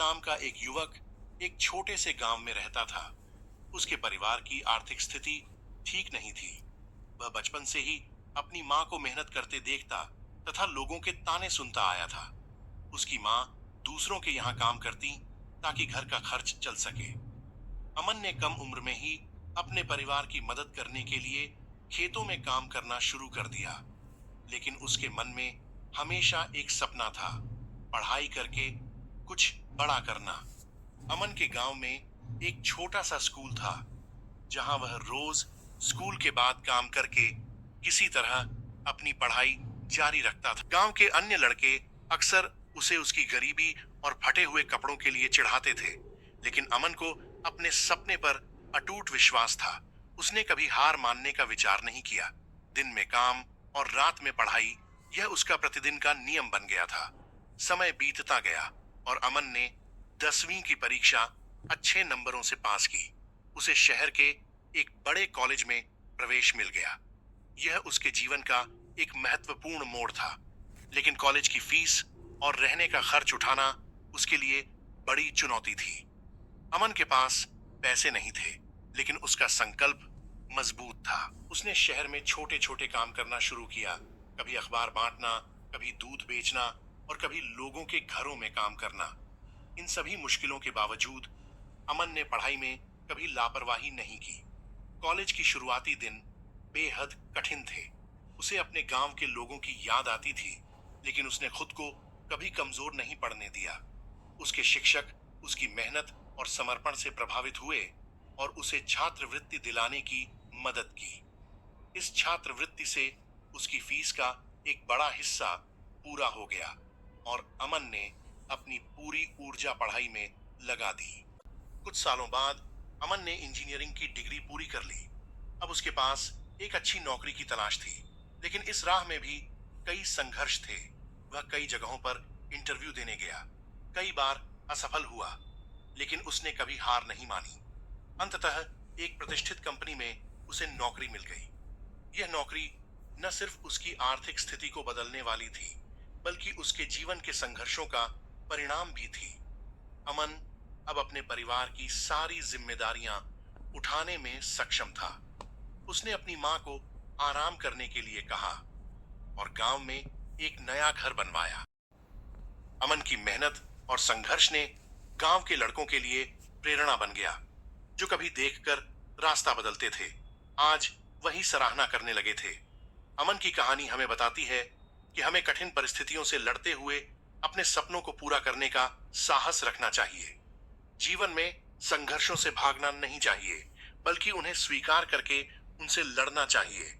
नाम का एक युवक एक छोटे से गांव में रहता था। उसके परिवार की आर्थिक स्थिति ठीक नहीं थी। वह बचपन से ही अपनी मां को मेहनत करते देखता तथा लोगों के ताने सुनता आया था। उसकी मां दूसरों के यहाँ काम करती ताकि घर का खर्च चल सके। अमन ने कम उम्र में ही अपने परिवार की मदद करने के लिए खेतों में काम करना शुरू कर दिया। लेकिन उसके मन में हमेशा एक सपना था, पढ़ाई करके कुछ बड़ा करना। अमन के गांव में एक छोटा सा स्कूल था, जहां वह रोज स्कूल के बाद काम करके किसी तरह अपनी पढ़ाई जारी रखता था। गांव के अन्य लड़के अक्सर उसे उसकी गरीबी और फटे हुए कपड़ों के लिए चिढ़ाते थे, लेकिन अमन को अपने सपने पर अटूट विश्वास था। उसने कभी हार मानने का विचार नहीं किया। दिन में काम और रात में पढ़ाई, यह उसका प्रतिदिन का नियम बन गया था। समय बीतता गया और अमन ने 10वीं की परीक्षा अच्छे नंबरों से पास की। उसे शहर के एक बड़े कॉलेज में प्रवेश मिल गया। यह उसके जीवन का एक महत्वपूर्ण मोड़ था। लेकिन कॉलेज की फीस और रहने का खर्च उठाना उसके लिए बड़ी चुनौती थी। अमन के पास पैसे नहीं थे, लेकिन उसका संकल्प मजबूत था। उसने शहर में छोटे छोटे काम करना शुरू किया, कभी अखबार बांटना, कभी दूध बेचना और कभी लोगों के घरों में काम करना। इन सभी मुश्किलों के बावजूद अमन ने पढ़ाई में कभी लापरवाही नहीं की। कॉलेज की शुरुआती दिन बेहद कठिन थे। उसे अपने गांव के लोगों की याद आती थी, लेकिन उसने खुद को कभी कमजोर नहीं पड़ने दिया। उसके शिक्षक उसकी मेहनत और समर्पण से प्रभावित हुए और उसे छात्रवृत्ति दिलाने की मदद की। इस छात्रवृत्ति से उसकी फीस का एक बड़ा हिस्सा पूरा हो गया और अमन ने अपनी पूरी ऊर्जा पढ़ाई में लगा दी। कुछ सालों बाद अमन ने इंजीनियरिंग की डिग्री पूरी कर ली। अब उसके पास एक अच्छी नौकरी की तलाश थी, लेकिन इस राह में भी कई संघर्ष थे। वह कई जगहों पर इंटरव्यू देने गया, कई बार असफल हुआ, लेकिन उसने कभी हार नहीं मानी। अंततः एक प्रतिष्ठित कंपनी में उसे नौकरी मिल गई। यह नौकरी न सिर्फ उसकी आर्थिक स्थिति को बदलने वाली थी, बल्कि उसके जीवन के संघर्षों का परिणाम भी थी। अमन अब अपने परिवार की सारी जिम्मेदारियां उठाने में सक्षम था। उसने अपनी मां को आराम करने के लिए कहा और गांव में एक नया घर बनवाया। अमन की मेहनत और संघर्ष ने गांव के लड़कों के लिए प्रेरणा बन गया। जो कभी देखकर रास्ता बदलते थे, आज वही सराहना करने लगे थे। अमन की कहानी हमें बताती है कि हमें कठिन परिस्थितियों से लड़ते हुए अपने सपनों को पूरा करने का साहस रखना चाहिए। जीवन में संघर्षों से भागना नहीं चाहिए, बल्कि उन्हें स्वीकार करके उनसे लड़ना चाहिए।